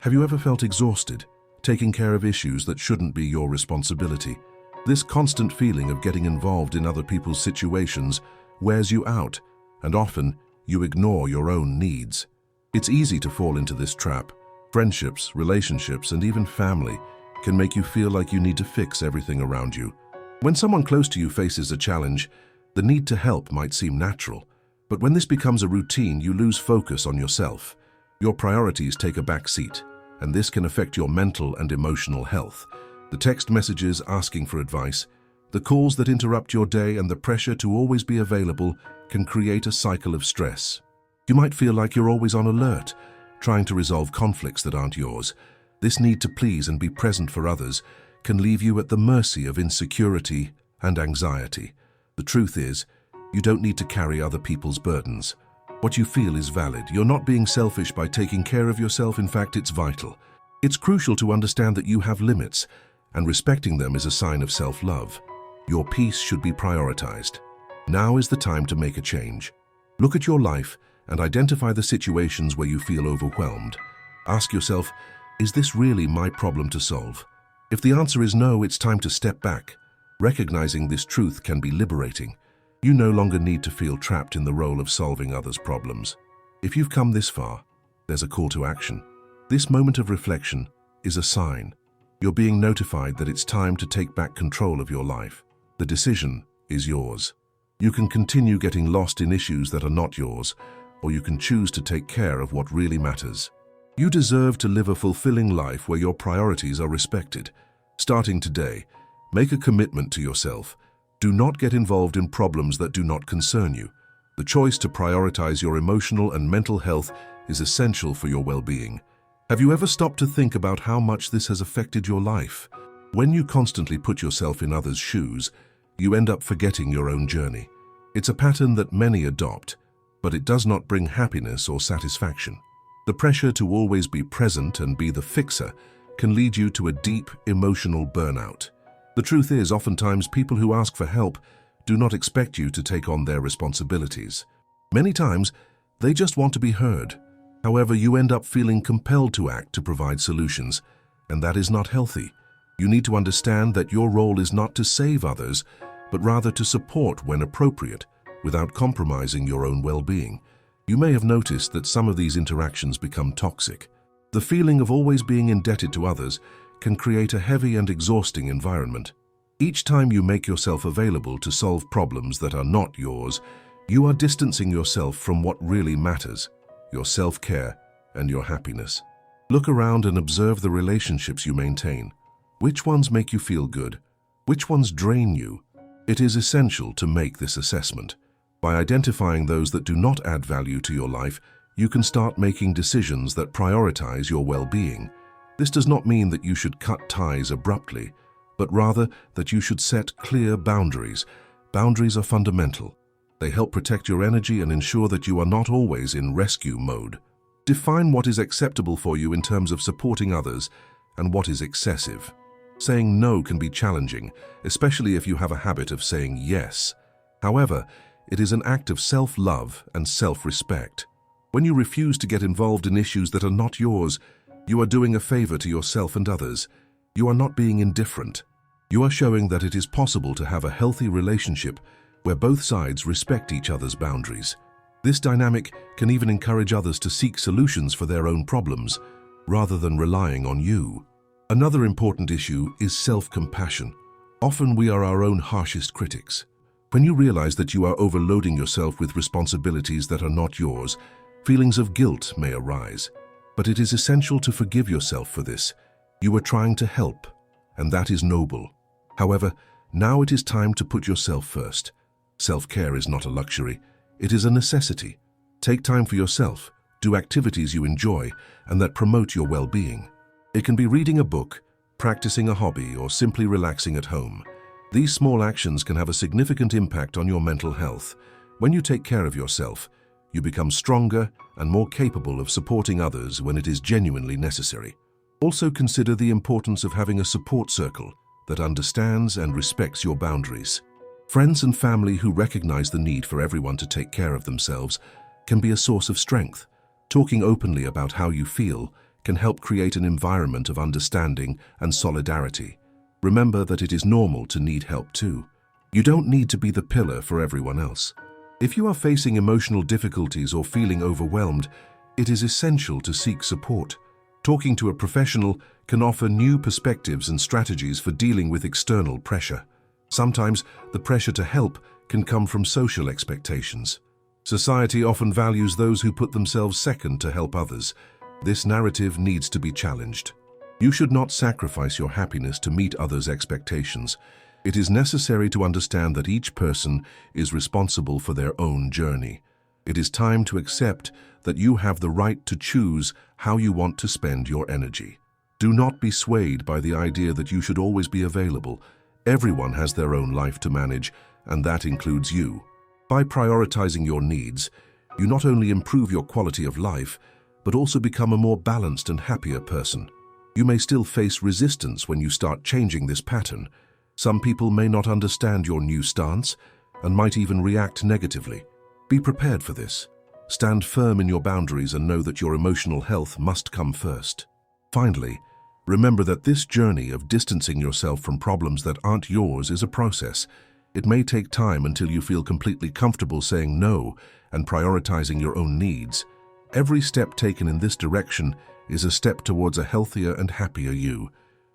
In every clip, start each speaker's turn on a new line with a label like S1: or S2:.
S1: Have you ever felt exhausted, taking care of issues that shouldn't be your responsibility? This constant feeling of getting involved in other people's situations wears you out, and often you ignore your own needs. It's easy to fall into this trap. Friendships, relationships, and even family can make you feel like you need to fix everything around you. When someone close to you faces a challenge, the need to help might seem natural. But when this becomes a routine, you lose focus on yourself. Your priorities take a back seat, and this can affect your mental and emotional health. The text messages asking for advice, the calls that interrupt your day, and the pressure to always be available can create a cycle of stress. You might feel like you're always on alert, trying to resolve conflicts that aren't yours. This need to please and be present for others can leave you at the mercy of insecurity and anxiety. The truth is, you don't need to carry other people's burdens. What you feel is valid. You're not being selfish by taking care of yourself. In fact, it's vital. It's crucial to understand that you have limits, and respecting them is a sign of self-love. Your peace should be prioritized. Now is the time to make a change. Look at your life and identify the situations where you feel overwhelmed. Ask yourself, is this really my problem to solve? If the answer is no, it's time to step back. Recognizing this truth can be liberating. You no longer need to feel trapped in the role of solving others' problems. If you've come this far, there's a call to action. This moment of reflection is a sign. You're being notified that it's time to take back control of your life. The decision is yours. You can continue getting lost in issues that are not yours, or you can choose to take care of what really matters. You deserve to live a fulfilling life where your priorities are respected. Starting today, make a commitment to yourself. Do not get involved in problems that do not concern you. The choice to prioritize your emotional and mental health is essential for your well-being. Have you ever stopped to think about how much this has affected your life? When you constantly put yourself in others' shoes, you end up forgetting your own journey. It's a pattern that many adopt, but it does not bring happiness or satisfaction. The pressure to always be present and be the fixer can lead you to a deep emotional burnout. The truth is, oftentimes people who ask for help do not expect you to take on their responsibilities. Many times, they just want to be heard. However, you end up feeling compelled to act to provide solutions, and that is not healthy. You need to understand that your role is not to save others, but rather to support when appropriate, without compromising your own well-being. You may have noticed that some of these interactions become toxic. The feeling of always being indebted to others can create a heavy and exhausting environment. Each time you make yourself available to solve problems that are not yours, you are distancing yourself from what really matters, your self-care and your happiness. Look around and observe the relationships you maintain. Which ones make you feel good? Which ones drain you? It is essential to make this assessment. By identifying those that do not add value to your life, you can start making decisions that prioritize your well-being. This does not mean that you should cut ties abruptly, but rather that you should set clear boundaries. Boundaries are fundamental. They help protect your energy and ensure that you are not always in rescue mode. Define what is acceptable for you in terms of supporting others and what is excessive. Saying no can be challenging, especially if you have a habit of saying yes. However, it is an act of self-love and self-respect. When you refuse to get involved in issues that are not yours, you are doing a favor to yourself and others. You are not being indifferent. You are showing that it is possible to have a healthy relationship where both sides respect each other's boundaries. This dynamic can even encourage others to seek solutions for their own problems, rather than relying on you. Another important issue is self-compassion. Often we are our own harshest critics. When you realize that you are overloading yourself with responsibilities that are not yours, feelings of guilt may arise. But it is essential to forgive yourself for this. You are trying to help, and that is noble. However, now it is time to put yourself first. Self-care is not a luxury, it is a necessity. Take time for yourself, do activities you enjoy and that promote your well-being. It can be reading a book, practicing a hobby, or simply relaxing at home. These small actions can have a significant impact on your mental health. When you take care of yourself, you become stronger and more capable of supporting others when it is genuinely necessary. Also consider the importance of having a support circle that understands and respects your boundaries. Friends and family who recognize the need for everyone to take care of themselves can be a source of strength. Talking openly about how you feel can help create an environment of understanding and solidarity. Remember that it is normal to need help too. You don't need to be the pillar for everyone else. If you are facing emotional difficulties or feeling overwhelmed, it is essential to seek support. Talking to a professional can offer new perspectives and strategies for dealing with external pressure. Sometimes the pressure to help can come from social expectations. Society often values those who put themselves second to help others. This narrative needs to be challenged. You should not sacrifice your happiness to meet others' expectations. It is necessary to understand that each person is responsible for their own journey. It is time to accept that you have the right to choose how you want to spend your energy. Do not be swayed by the idea that you should always be available. Everyone has their own life to manage, and that includes you. By prioritizing your needs, you not only improve your quality of life, but also become a more balanced and happier person. You may still face resistance when you start changing this pattern. Some people may not understand your new stance and might even react negatively. Be prepared for this. Stand firm in your boundaries and know that your emotional health must come first. Finally, remember that this journey of distancing yourself from problems that aren't yours is a process. It may take time until you feel completely comfortable saying no and prioritizing your own needs. Every step taken in this direction is a step towards a healthier and happier you.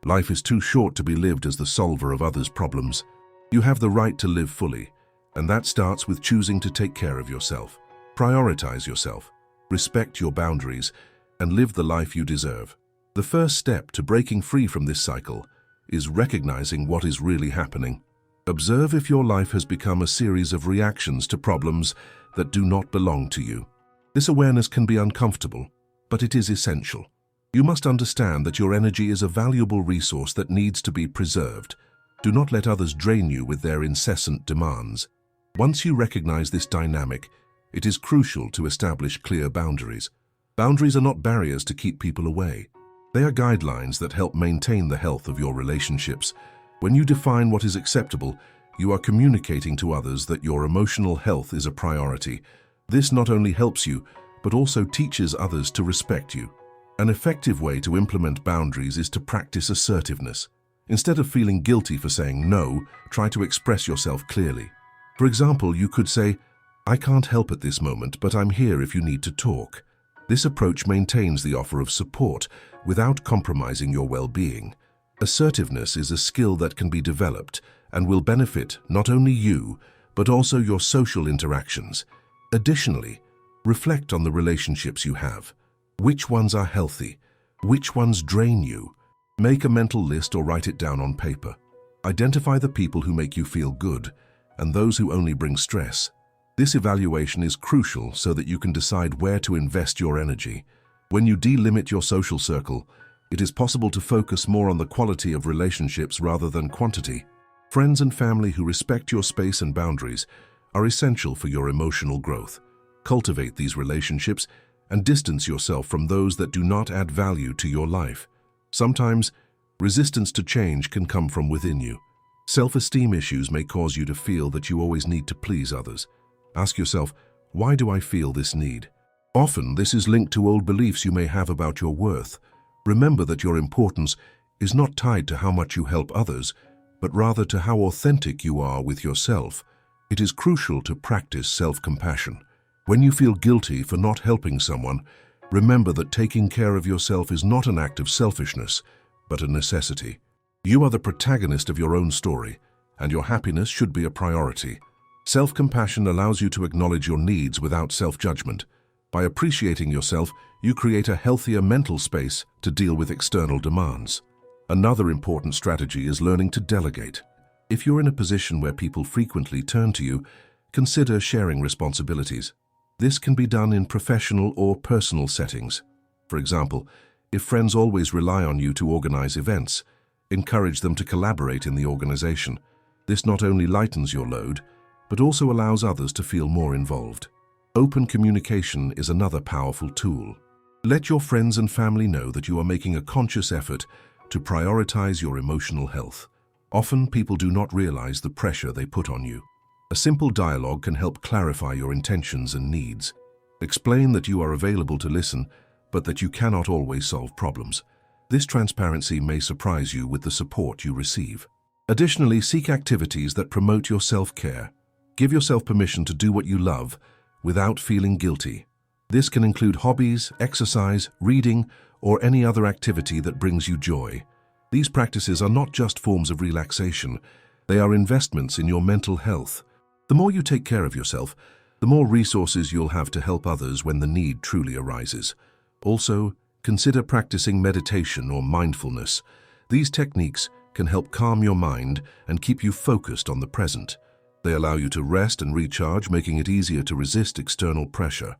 S1: Life is too short to be lived as the solver of others' problems. You have the right to live fully, and that starts with choosing to take care of yourself. Prioritize yourself, respect your boundaries, and live the life you deserve. The first step to breaking free from this cycle is recognizing what is really happening. Observe if your life has become a series of reactions to problems that do not belong to you. This awareness can be uncomfortable, but it is essential. You must understand that your energy is a valuable resource that needs to be preserved. Do not let others drain you with their incessant demands. Once you recognize this dynamic, it is crucial to establish clear boundaries. Boundaries are not barriers to keep people away. They are guidelines that help maintain the health of your relationships. When you define what is acceptable, you are communicating to others that your emotional health is a priority. This not only helps you, but also teaches others to respect you. An effective way to implement boundaries is to practice assertiveness. Instead of feeling guilty for saying no, try to express yourself clearly. For example, you could say, "I can't help at this moment, but I'm here if you need to talk." This approach maintains the offer of support without compromising your well-being. Assertiveness is a skill that can be developed and will benefit not only you, but also your social interactions. Additionally, reflect on the relationships you have. Which ones are healthy? Which ones drain you? Make a mental list or write it down on paper. Identify the people who make you feel good and those who only bring stress. This evaluation is crucial so that you can decide where to invest your energy. When you delimit your social circle, it is possible to focus more on the quality of relationships rather than quantity. Friends and family who respect your space and boundaries are essential for your emotional growth. Cultivate these relationships and distance yourself from those that do not add value to your life. Sometimes, resistance to change can come from within you. Self-esteem issues may cause you to feel that you always need to please others. Ask yourself, why do I feel this need? Often, this is linked to old beliefs you may have about your worth. Remember that your importance is not tied to how much you help others, but rather to how authentic you are with yourself. It is crucial to practice self-compassion. When you feel guilty for not helping someone, remember that taking care of yourself is not an act of selfishness, but a necessity. You are the protagonist of your own story, and your happiness should be a priority. Self-compassion allows you to acknowledge your needs without self-judgment. By appreciating yourself, you create a healthier mental space to deal with external demands. Another important strategy is learning to delegate. If you're in a position where people frequently turn to you, consider sharing responsibilities. This can be done in professional or personal settings. For example, if friends always rely on you to organize events, encourage them to collaborate in the organization. This not only lightens your load, but also allows others to feel more involved. Open communication is another powerful tool. Let your friends and family know that you are making a conscious effort to prioritize your emotional health. Often, people do not realize the pressure they put on you. A simple dialogue can help clarify your intentions and needs. Explain that you are available to listen, but that you cannot always solve problems. This transparency may surprise you with the support you receive. Additionally, seek activities that promote your self-care. Give yourself permission to do what you love without feeling guilty. This can include hobbies, exercise, reading, or any other activity that brings you joy. These practices are not just forms of relaxation, they are investments in your mental health. The more you take care of yourself, the more resources you'll have to help others when the need truly arises. Also, consider practicing meditation or mindfulness. These techniques can help calm your mind and keep you focused on the present. They allow you to rest and recharge, making it easier to resist external pressure.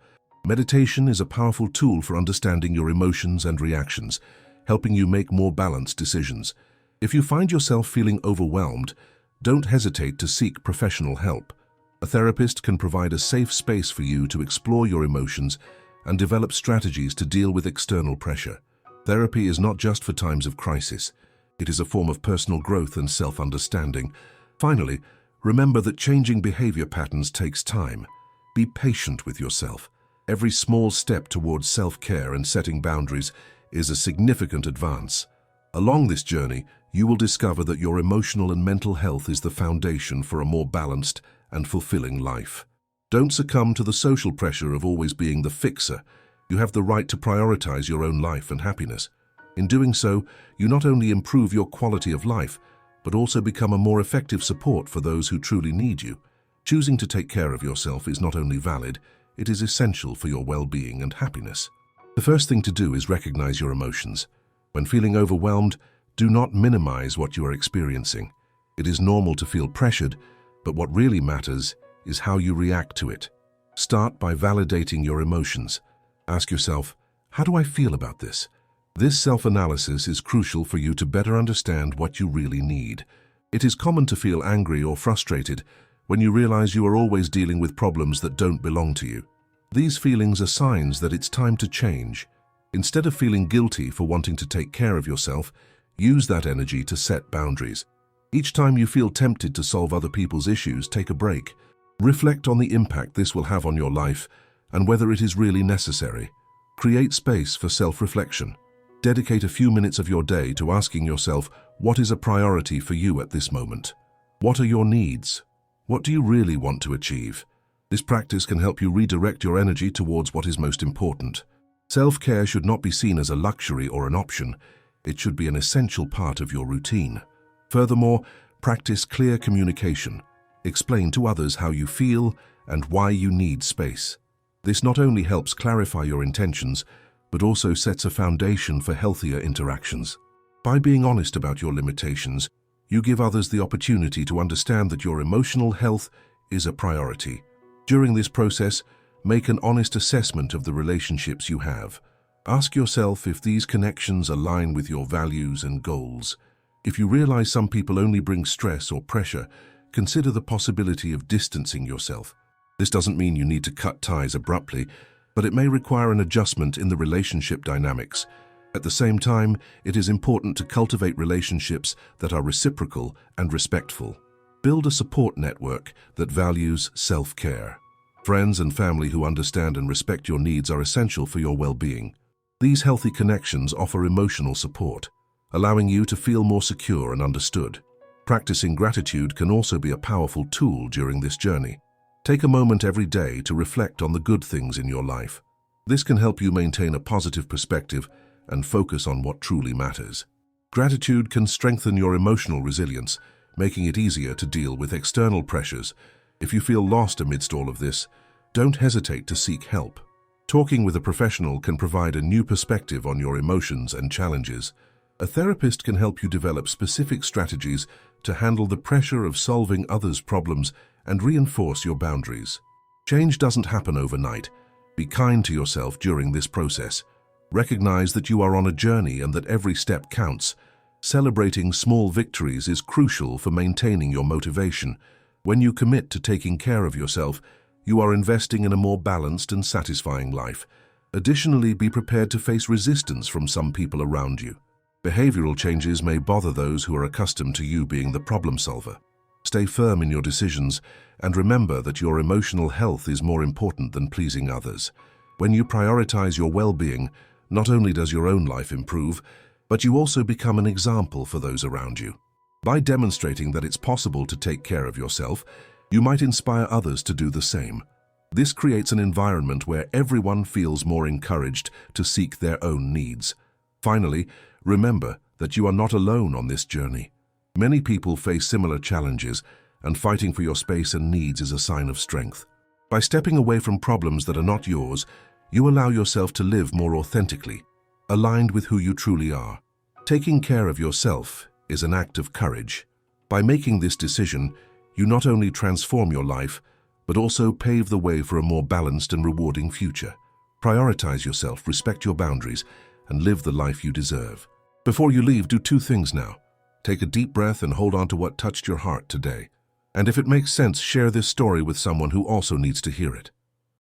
S1: Meditation is a powerful tool for understanding your emotions and reactions, helping you make more balanced decisions. If you find yourself feeling overwhelmed, don't hesitate to seek professional help. A therapist can provide a safe space for you to explore your emotions and develop strategies to deal with external pressure. Therapy is not just for times of crisis. It is a form of personal growth and self-understanding. Finally, remember that changing behavior patterns takes time. Be patient with yourself. Every small step towards self-care and setting boundaries is a significant advance. Along this journey, you will discover that your emotional and mental health is the foundation for a more balanced and fulfilling life. Don't succumb to the social pressure of always being the fixer. You have the right to prioritize your own life and happiness. In doing so, you not only improve your quality of life, but also become a more effective support for those who truly need you. Choosing to take care of yourself is not only valid, it is essential for your well-being and happiness. The first thing to do is recognize your emotions. When feeling overwhelmed, do not minimize what you are experiencing. It is normal to feel pressured, but what really matters is how you react to it. Start by validating your emotions. Ask yourself, how do I feel about this? This self-analysis is crucial for you to better understand what you really need. It is common to feel angry or frustrated when you realize you are always dealing with problems that don't belong to you. These feelings are signs that it's time to change. Instead of feeling guilty for wanting to take care of yourself, use that energy to set boundaries. Each time you feel tempted to solve other people's issues, take a break. Reflect on the impact this will have on your life and whether it is really necessary. Create space for self-reflection. Dedicate a few minutes of your day to asking yourself, what is a priority for you at this moment? What are your needs? What do you really want to achieve? This practice can help you redirect your energy towards what is most important. Self-care should not be seen as a luxury or an option. It should be an essential part of your routine. Furthermore, practice clear communication. Explain to others how you feel and why you need space. This not only helps clarify your intentions, but also sets a foundation for healthier interactions. By being honest about your limitations, you give others the opportunity to understand that your emotional health is a priority. During this process, make an honest assessment of the relationships you have. Ask yourself if these connections align with your values and goals. If you realize some people only bring stress or pressure, consider the possibility of distancing yourself. This doesn't mean you need to cut ties abruptly, but it may require an adjustment in the relationship dynamics. At the same time, it is important to cultivate relationships that are reciprocal and respectful. Build a support network that values self-care. Friends and family who understand and respect your needs are essential for your well-being. These healthy connections offer emotional support, allowing you to feel more secure and understood. Practicing gratitude can also be a powerful tool during this journey. Take a moment every day to reflect on the good things in your life. This can help you maintain a positive perspective and focus on what truly matters. Gratitude can strengthen your emotional resilience, making it easier to deal with external pressures. If you feel lost amidst all of this, don't hesitate to seek help. Talking with a professional can provide a new perspective on your emotions and challenges. A therapist can help you develop specific strategies to handle the pressure of solving others' problems and reinforce your boundaries. Change doesn't happen overnight. Be kind to yourself during this process. Recognize that you are on a journey and that every step counts. Celebrating small victories is crucial for maintaining your motivation. When you commit to taking care of yourself, you are investing in a more balanced and satisfying life. Additionally, be prepared to face resistance from some people around you. Behavioral changes may bother those who are accustomed to you being the problem solver. Stay firm in your decisions and remember that your emotional health is more important than pleasing others. When you prioritize your well-being, Not only does your own life improve, but you also become an example for those around you. By demonstrating that it's possible to take care of yourself, you might inspire others to do the same. This creates an environment where everyone feels more encouraged to seek their own needs. Finally, remember that you are not alone on this journey. Many people face similar challenges, and fighting for your space and needs is a sign of strength. By stepping away from problems that are not yours, you allow yourself to live more authentically, aligned with who you truly are. Taking care of yourself is an act of courage. By making this decision, you not only transform your life, but also pave the way for a more balanced and rewarding future. Prioritize yourself, respect your boundaries, and live the life you deserve. Before you leave, do two things now. Take a deep breath and hold on to what touched your heart today. And if it makes sense, share this story with someone who also needs to hear it.